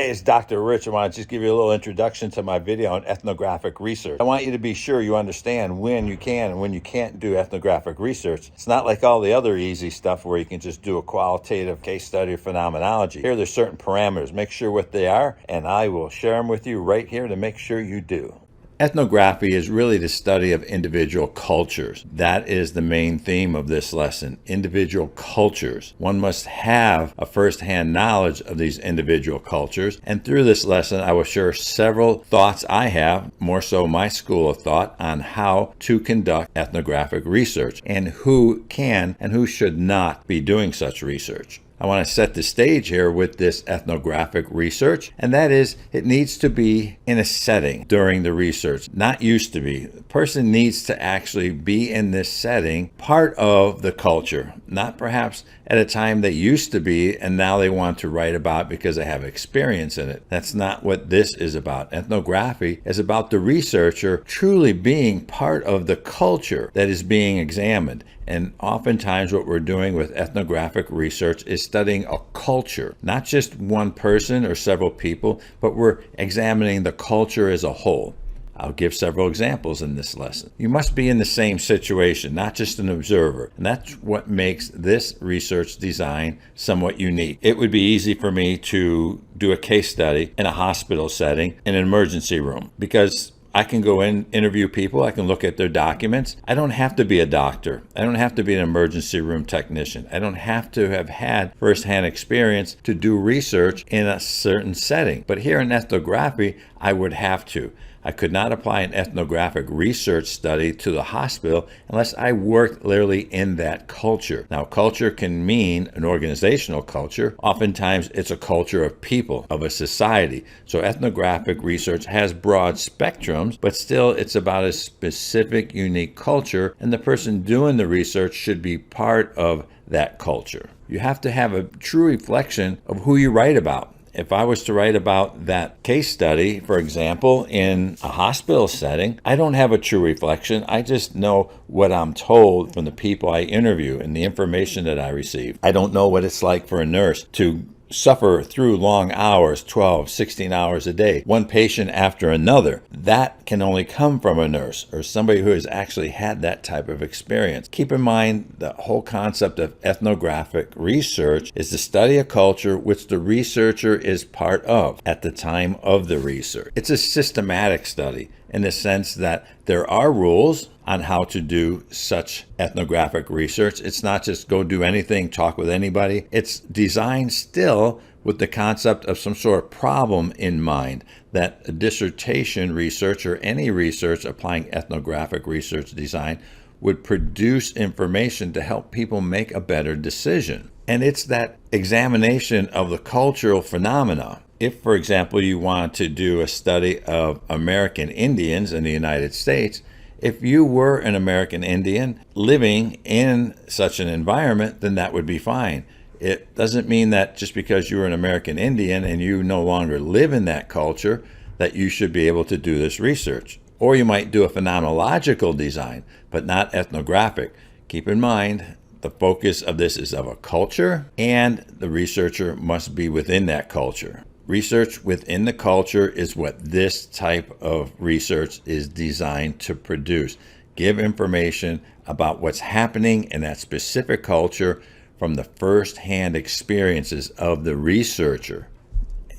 Hey, it's Dr. Rich. I want to just give you a little introduction to my video on ethnographic research. I want you to be sure you understand when you can and when you can't do ethnographic research. It's not like all the other easy stuff where you can just do a qualitative case study or phenomenology. Here, there's certain parameters. Make sure what they are, and I will share them with you right here to make sure you do. Ethnography is really the study of individual cultures. That is the main theme of this lesson, individual cultures. One must have a first-hand knowledge of these individual cultures, and through this lesson I will share several thoughts I have, more so my school of thought, on how to conduct ethnographic research and who can and who should not be doing such research. I want to set the stage here with this ethnographic research, and that is it needs to be in a setting during the research, not used to be. The person needs to actually be in this setting, part of the culture, not perhaps at a time they used to be and now they want to write about because they have experience in it. That's not what this is about. Ethnography is about the researcher truly being part of the culture that is being examined. And oftentimes what we're doing with ethnographic research is studying a culture, not just one person or several people, but we're examining the culture as a whole. I'll give several examples in this lesson. You must be in the same situation, not just an observer. And that's what makes this research design somewhat unique. It would be easy for me to do a case study in a hospital setting, in an emergency room, because I can go in, interview people, I can look at their documents. I don't have to be a doctor. I don't have to be an emergency room technician. I don't have to have had firsthand experience to do research in a certain setting. But here in ethnography, I would have to. I could not apply an ethnographic research study to the hospital unless I worked literally in that culture. Now, culture can mean an organizational culture. Oftentimes, it's a culture of people, of a society. So ethnographic research has broad spectrums, but still it's about a specific, unique culture, and the person doing the research should be part of that culture. You have to have a true reflection of who you write about. If I was to write about that case study, for example, in a hospital setting, I don't have a true reflection. I just know what I'm told from the people I interview and the information that I receive. I don't know what it's like for a nurse to suffer through long hours, 12, 16 hours a day, one patient after another. That can only come from a nurse or somebody who has actually had that type of experience. Keep in mind the whole concept of ethnographic research is to study a culture which the researcher is part of at the time of the research. It's a systematic study in the sense that there are rules on how to do such ethnographic research. It's not just go do anything, talk with anybody. It's designed still with the concept of some sort of problem in mind, that a dissertation research or any research applying ethnographic research design would produce information to help people make a better decision. And it's that examination of the cultural phenomena. If, for example, you want to do a study of American Indians in the United States, if you were an American Indian living in such an environment, then that would be fine. It doesn't mean that just because you're an American Indian and you no longer live in that culture, that you should be able to do this research. Or you might do a phenomenological design, but not ethnographic. Keep in mind, the focus of this is of a culture, and the researcher must be within that culture. Research within the culture is what this type of research is designed to produce. Give information about what's happening in that specific culture from the first-hand experiences of the researcher.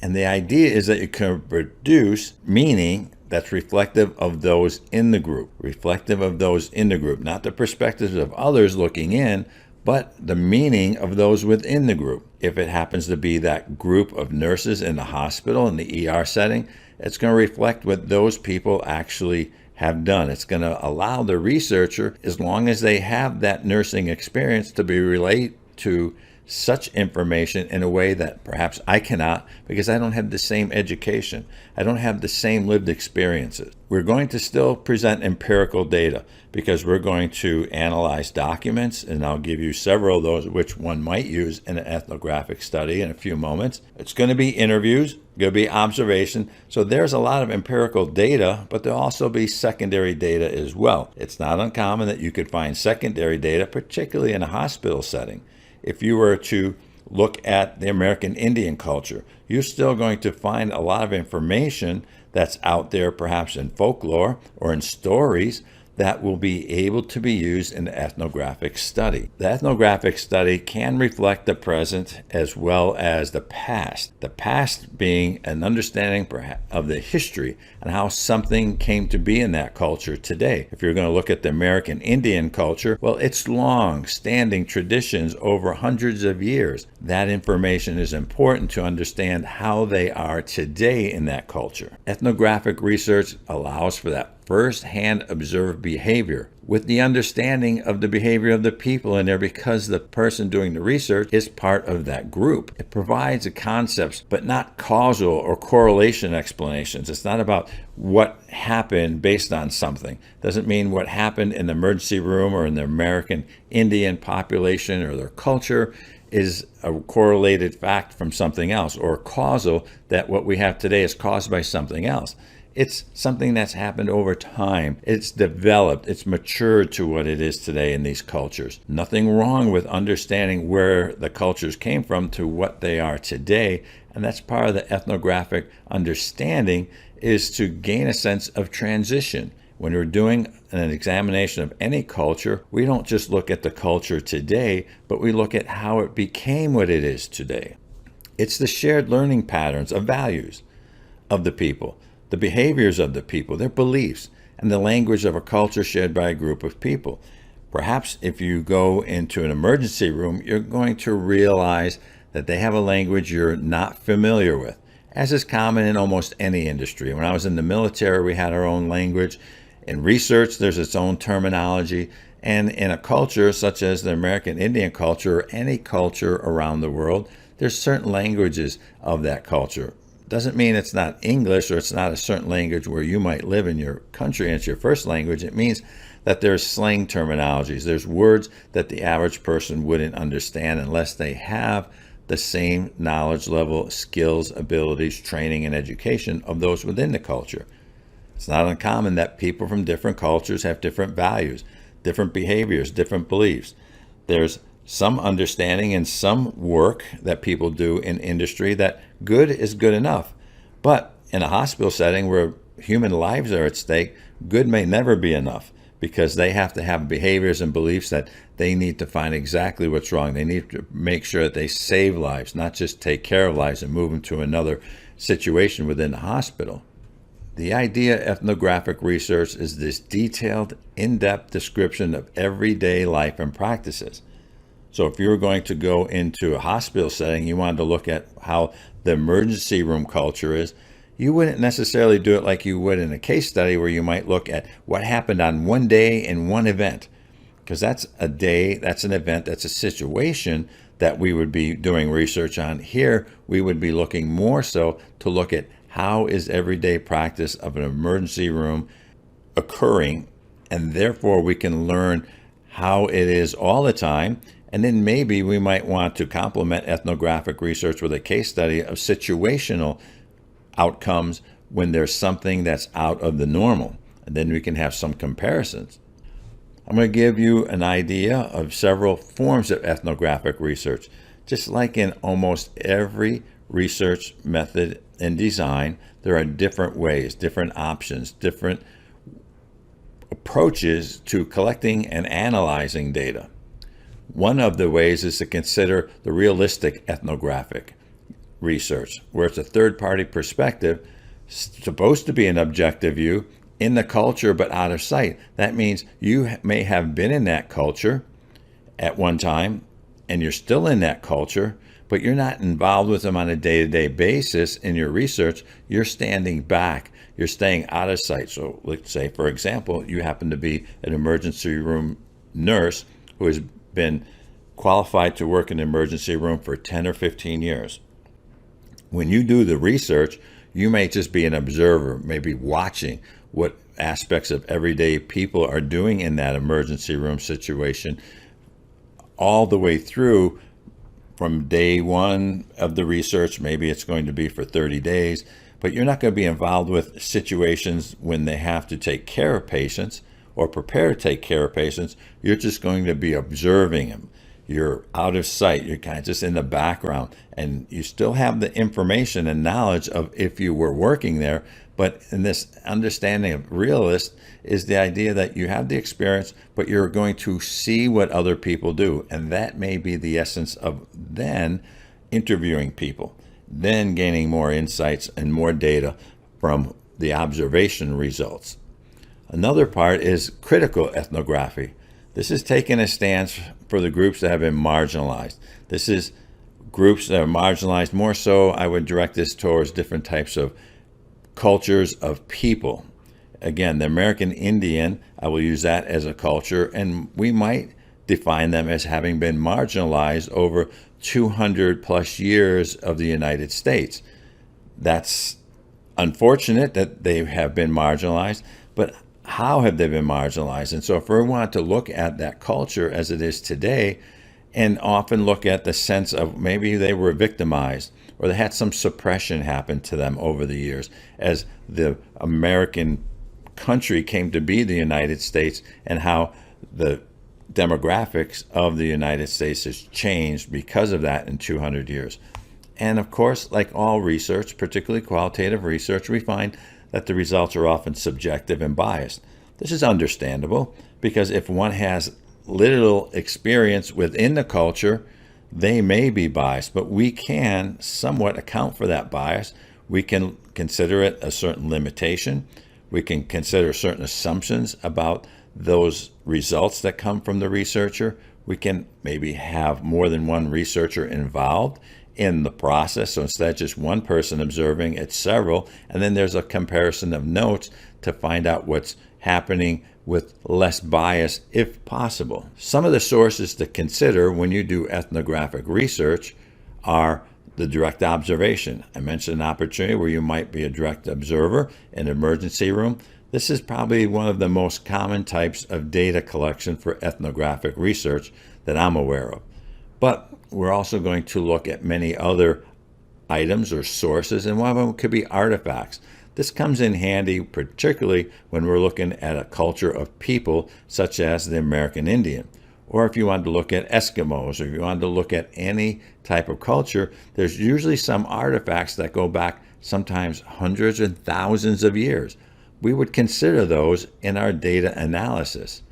And the idea is that you can produce meaning that's reflective of those in the group, not the perspectives of others looking in, but the meaning of those within the group. If it happens to be that group of nurses in the hospital, in the ER setting, it's going to reflect what those people actually have done. It's going to allow the researcher, as long as they have that nursing experience, to be relate to such information in a way that perhaps I cannot, because I don't have the same education. I don't have the same lived experiences. We're going to still present empirical data because we're going to analyze documents, and I'll give you several of those which one might use in an ethnographic study in a few moments. It's going to be interviews, going to be observation. So there's a lot of empirical data, but there'll also be secondary data as well. It's not uncommon that you could find secondary data, particularly in a hospital setting. If you were to look at the American Indian culture. You're still going to find a lot of information that's out there, perhaps in folklore or in stories, that will be able to be used in the ethnographic study. The ethnographic study can reflect the present as well as the past. The past being an understanding of the history and how something came to be in that culture today. If you're going to look at the American Indian culture, well, it's long-standing traditions over hundreds of years. That information is important to understand how they are today in that culture. Ethnographic research allows for that first-hand observed behavior with the understanding of the behavior of the people in there, because the person doing the research is part of that group. It provides the concepts, but not causal or correlation explanations. It's not about what happened based on something. It doesn't mean what happened in the emergency room or in the American Indian population or their culture is a correlated fact from something else, or causal, that what we have today is caused by something else. It's something that's happened over time. It's developed. It's matured to what it is today in these cultures. Nothing wrong with understanding where the cultures came from to what they are today. And that's part of the ethnographic understanding, is to gain a sense of transition. When we're doing an examination of any culture, we don't just look at the culture today, but we look at how it became what it is today. It's the shared learning patterns of values of the people, the behaviors of the people, their beliefs, and the language of a culture shared by a group of people. Perhaps if you go into an emergency room, you're going to realize that they have a language you're not familiar with, as is common in almost any industry. When I was in the military, we had our own language. In research, there's its own terminology. And in a culture such as the American Indian culture, or any culture around the world, there's certain languages of that culture. Doesn't mean it's not English, or it's not a certain language where you might live in your country and it's your first language. It means that there's slang terminologies. There's words that the average person wouldn't understand unless they have the same knowledge level, skills, abilities, training, and education of those within the culture. It's not uncommon that people from different cultures have different values, different behaviors, different beliefs. There's some understanding and some work that people do in industry that good is good enough. But in a hospital setting where human lives are at stake, good may never be enough, because they have to have behaviors and beliefs that they need to find exactly what's wrong. They need to make sure that they save lives, not just take care of lives and move them to another situation within the hospital. The idea of ethnographic research is this detailed, in-depth description of everyday life and practices. So if you were going to go into a hospital setting, you wanted to look at how the emergency room culture is, you wouldn't necessarily do it like you would in a case study, where you might look at what happened on one day in one event. Because that's a day, that's an event, that's a situation that we would be doing research on. Here, we would be looking more so to look at how is everyday practice of an emergency room occurring, and therefore we can learn how it is all the time. And then maybe we might want to complement ethnographic research with a case study of situational outcomes when there's something that's out of the normal. And then we can have some comparisons. I'm going to give you an idea of several forms of ethnographic research. Just like in almost every research method and design, there are different ways, different options, different approaches to collecting and analyzing data. One of the ways is to consider the realistic ethnographic research, where it's a third-party perspective, supposed to be an objective view in the culture but out of sight. That means you may have been in that culture at one time, and you're still in that culture, but you're not involved with them on a day-to-day basis in your research. You're standing back. You're staying out of sight. So let's say, for example, you happen to be an emergency room nurse who has been qualified to work in the emergency room for 10 or 15 years. When you do the research, you may just be an observer, maybe watching what aspects of everyday people are doing in that emergency room situation all the way through from day one of the research. Maybe it's going to be for 30 days, but you're not going to be involved with situations when they have to take care of patients or prepare to take care of patients. You're just going to be observing them. You're out of sight. You're kind of just in the background, and you still have the information and knowledge of if you were working there. But in this understanding of realist is the idea that you have the experience, but you're going to see what other people do. And that may be the essence of then interviewing people, then gaining more insights and more data from the observation results. Another part is critical ethnography. This is taking a stance for the groups that have been marginalized. This is groups that are marginalized. More so, I would direct this towards different types of cultures of people. Again, the American Indian, I will use that as a culture, and we might define them as having been marginalized over 200 plus years of the United States. That's unfortunate that they have been marginalized, but how have they been marginalized? And so if we want to look at that culture as it is today, and often look at the sense of maybe they were victimized or they had some suppression happen to them over the years as the American country came to be the United States, and how the demographics of the United States has changed because of that in 200 years. And of course, like all research, particularly qualitative research, we find that the results are often subjective and biased. This is understandable because if one has little experience within the culture, they may be biased, but we can somewhat account for that bias. We can consider it a certain limitation. We can consider certain assumptions about those results that come from the researcher. We can maybe have more than one researcher involved in the process. So instead of just one person observing, it's several. And then there's a comparison of notes to find out what's happening with less bias if possible. Some of the sources to consider when you do ethnographic research are the direct observation. I mentioned an opportunity where you might be a direct observer in an emergency room. This is probably one of the most common types of data collection for ethnographic research that I'm aware of. But we're also going to look at many other items or sources, and one of them could be artifacts. This comes in handy particularly when we're looking at a culture of people such as the American Indian. Or if you wanted to look at Eskimos, or if you wanted to look at any type of culture, there's usually some artifacts that go back sometimes hundreds and thousands of years. We would consider those in our data analysis.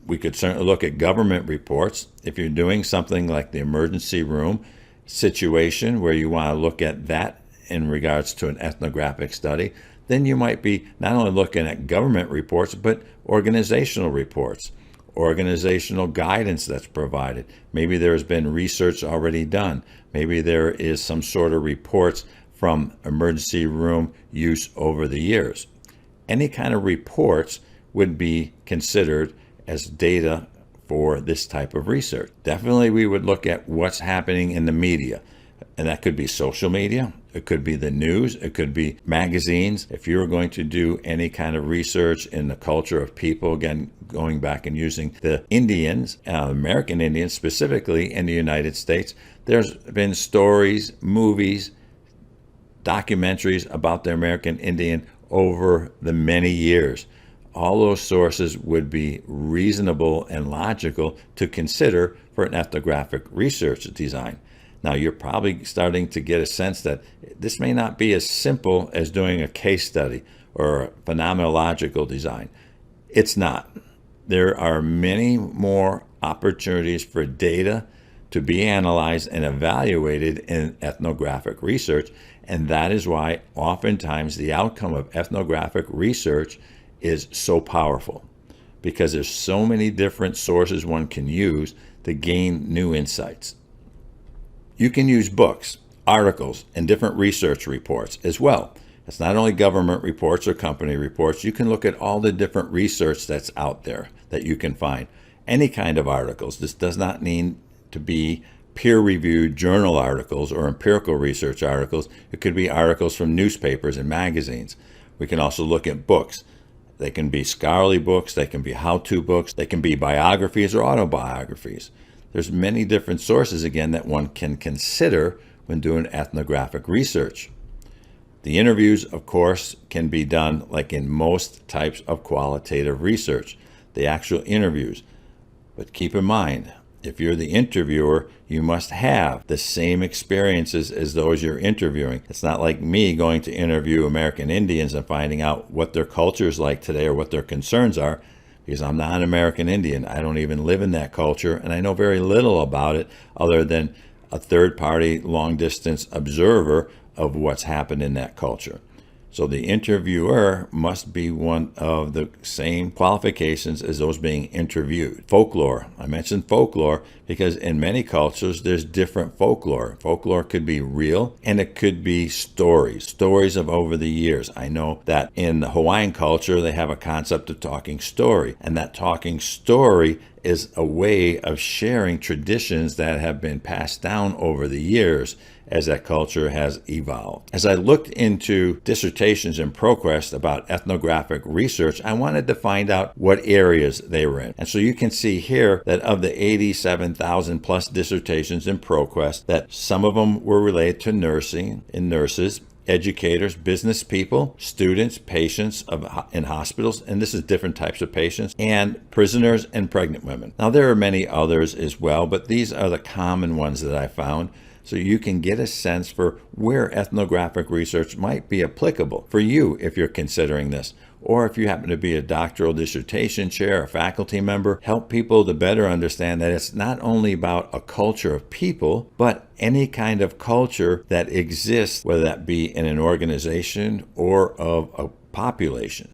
We could certainly look at government reports. If you're doing something like the emergency room situation where you want to look at that in regards to an ethnographic study, then you might be not only looking at government reports, but organizational reports, organizational guidance that's provided. Maybe there has been research already done. Maybe there is some sort of reports from emergency room use over the years. Any kind of reports would be considered as data for this type of research. Definitely we would look at what's happening in the media, and that could be social media, it could be the news, it could be magazines. If you were going to do any kind of research in the culture of people, again, going back and using the Indians, American Indians specifically in the United States, there's been stories, movies, documentaries about the American Indian over the many years. All those sources would be reasonable and logical to consider for an ethnographic research design. Now, you're probably starting to get a sense that this may not be as simple as doing a case study or a phenomenological design. It's not. There are many more opportunities for data to be analyzed and evaluated in ethnographic research, and that is why oftentimes the outcome of ethnographic research is so powerful, because there's so many different sources one can use to gain new insights. You can use books, articles, and different research reports as well. It's not only government reports or company reports. You can look at all the different research that's out there that you can find. Any kind of articles. This does not need to be peer-reviewed journal articles or empirical research articles. It could be articles from newspapers and magazines. We can also look at books. They can be scholarly books, they can be how-to books, they can be biographies or autobiographies. There's many different sources, again, that one can consider when doing ethnographic research. The interviews, of course, can be done like in most types of qualitative research, the actual interviews. But keep in mind, If you're the interviewer, you must have the same experiences as those you're interviewing. It's not like me going to interview American Indians and finding out what their culture is like today or what their concerns are, because I'm not an American Indian. I don't even live in that culture, and I know very little about it other than a third-party, long-distance observer of what's happened in that culture. So the interviewer must be one of the same qualifications as those being interviewed. Folklore. I mentioned folklore because in many cultures there's different folklore. Folklore could be real and it could be stories of over the years. I know that in the Hawaiian culture they have a concept of talking story, and that talking story is a way of sharing traditions that have been passed down over the years as that culture has evolved. As I looked into dissertations in ProQuest about ethnographic research, I wanted to find out what areas they were in. And so you can see here that of the 87,000 plus dissertations in ProQuest, that some of them were related to nursing and nurses, educators, business people, students, patients in hospitals, and this is different types of patients, and prisoners and pregnant women. Now, there are many others as well, but these are the common ones that I found, so you can get a sense for where ethnographic research might be applicable for you if you're considering this. Or if you happen to be a doctoral dissertation chair, a faculty member, help people to better understand that it's not only about a culture of people, but any kind of culture that exists, whether that be in an organization or of a population.